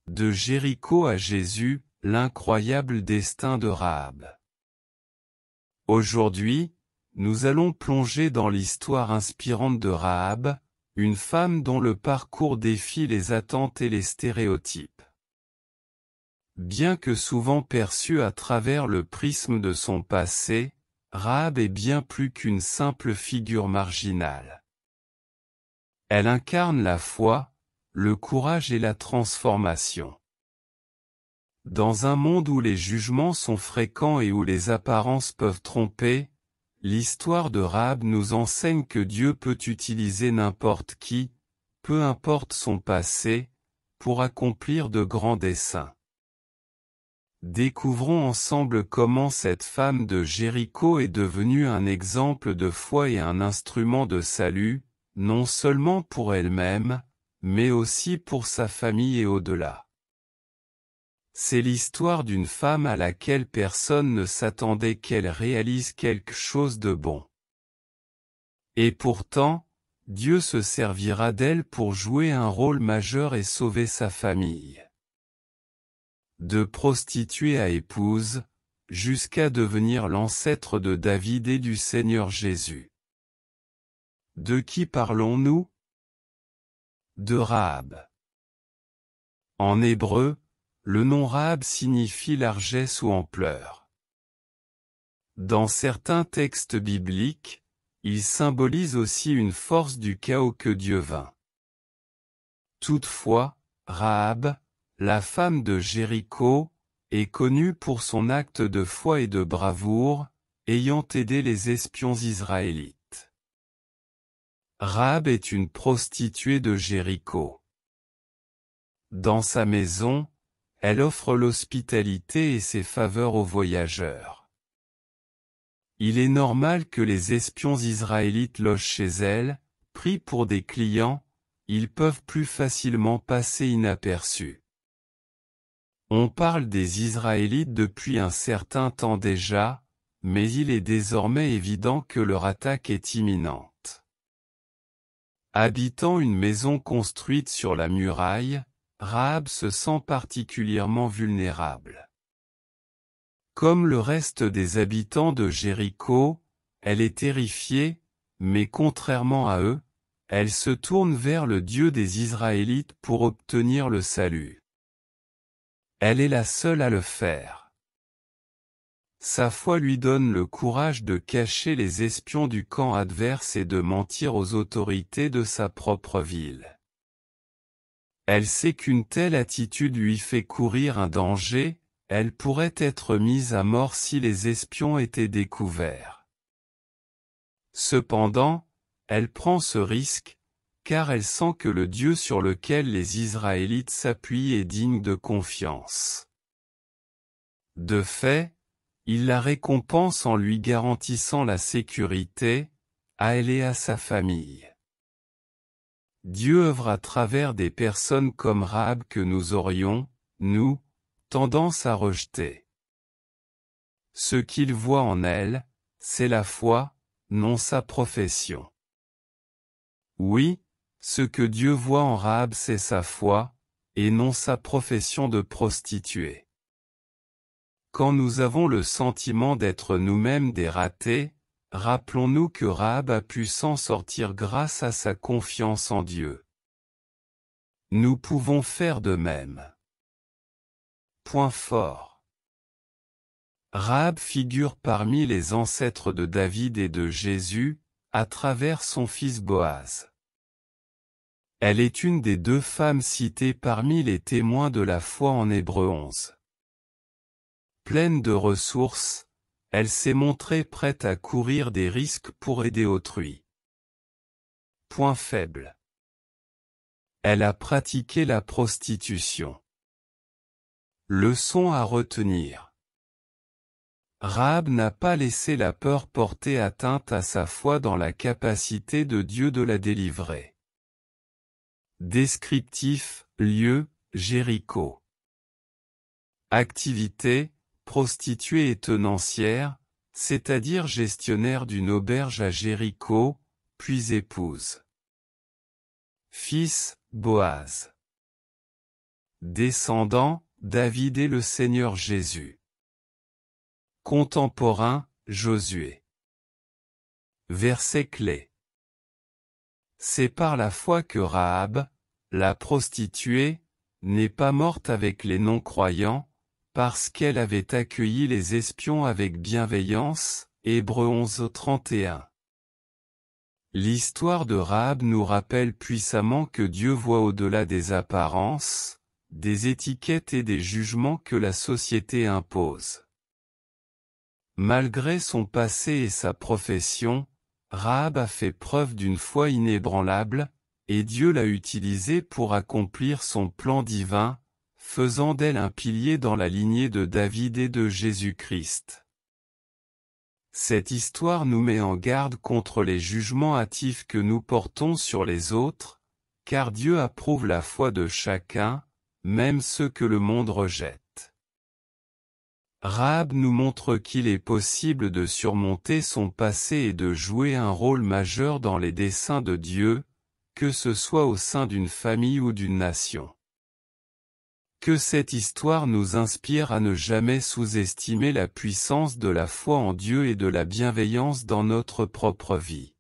De Jéricho à Jésus, l'incroyable destin de Rahab. Aujourd'hui, nous allons plonger dans l'histoire inspirante de Rahab, une femme dont le parcours défie les attentes et les stéréotypes. Bien que souvent perçue à travers le prisme de son passé, Rahab est bien plus qu'une simple figure marginale. Elle incarne la foi, le courage et la transformation. Dans un monde où les jugements sont fréquents et où les apparences peuvent tromper, l'histoire de Rahab nous enseigne que Dieu peut utiliser n'importe qui, peu importe son passé, pour accomplir de grands desseins. Découvrons ensemble comment cette femme de Jéricho est devenue un exemple de foi et un instrument de salut, non seulement pour elle-même, mais aussi pour sa famille et au-delà. C'est l'histoire d'une femme à laquelle personne ne s'attendait qu'elle réalise quelque chose de bon. Et pourtant, Dieu se servira d'elle pour jouer un rôle majeur et sauver sa famille. De prostituée à épouse, jusqu'à devenir l'ancêtre de David et du Seigneur Jésus. De qui parlons-nous? De Rahab. En hébreu, le nom Rahab signifie largesse ou ampleur. Dans certains textes bibliques, il symbolise aussi une force du chaos que Dieu vainc. Toutefois, Rahab, la femme de Jéricho, est connue pour son acte de foi et de bravoure, ayant aidé les espions israélites. Rahab est une prostituée de Jéricho. Dans sa maison, elle offre l'hospitalité et ses faveurs aux voyageurs. Il est normal que les espions israélites logent chez elle, pris pour des clients, ils peuvent plus facilement passer inaperçus. On parle des Israélites depuis un certain temps déjà, mais il est désormais évident que leur attaque est imminente. Habitant une maison construite sur la muraille, Rahab se sent particulièrement vulnérable. Comme le reste des habitants de Jéricho, elle est terrifiée, mais contrairement à eux, elle se tourne vers le Dieu des Israélites pour obtenir le salut. Elle est la seule à le faire. Sa foi lui donne le courage de cacher les espions du camp adverse et de mentir aux autorités de sa propre ville. Elle sait qu'une telle attitude lui fait courir un danger, elle pourrait être mise à mort si les espions étaient découverts. Cependant, elle prend ce risque, car elle sent que le Dieu sur lequel les Israélites s'appuient est digne de confiance. De fait, il la récompense en lui garantissant la sécurité, à elle et à sa famille. Dieu œuvre à travers des personnes comme Rahab que nous aurions, nous, tendance à rejeter. Ce qu'il voit en elle, c'est la foi, non sa profession. Oui, ce que Dieu voit en Rahab c'est sa foi, et non sa profession de prostituée. Quand nous avons le sentiment d'être nous-mêmes des ratés, rappelons-nous que Rahab a pu s'en sortir grâce à sa confiance en Dieu. Nous pouvons faire de même. Point fort. Rahab figure parmi les ancêtres de David et de Jésus, à travers son fils Boaz. Elle est une des deux femmes citées parmi les témoins de la foi en Hébreux 11. Pleine de ressources, elle s'est montrée prête à courir des risques pour aider autrui. Point faible. Elle a pratiqué la prostitution. Leçon à retenir. Rahab n'a pas laissé la peur porter atteinte à sa foi dans la capacité de Dieu de la délivrer. Descriptif, lieu, Jéricho. Activité, prostituée et tenancière, c'est-à-dire gestionnaire d'une auberge à Jéricho, puis épouse. Fils, Boaz. Descendant, David et le Seigneur Jésus. Contemporain, Josué. Verset clé. C'est par la foi que Rahab, la prostituée, n'est pas morte avec les non-croyants, parce qu'elle avait accueilli les espions avec bienveillance. Hébreux 11:31. L'histoire de Rahab nous rappelle puissamment que Dieu voit au-delà des apparences, des étiquettes et des jugements que la société impose. Malgré son passé et sa profession, Rahab a fait preuve d'une foi inébranlable, et Dieu l'a utilisée pour accomplir son plan divin, faisant d'elle un pilier dans la lignée de David et de Jésus-Christ. Cette histoire nous met en garde contre les jugements hâtifs que nous portons sur les autres, car Dieu approuve la foi de chacun, même ceux que le monde rejette. Rahab nous montre qu'il est possible de surmonter son passé et de jouer un rôle majeur dans les desseins de Dieu, que ce soit au sein d'une famille ou d'une nation. Que cette histoire nous inspire à ne jamais sous-estimer la puissance de la foi en Dieu et de la bienveillance dans notre propre vie.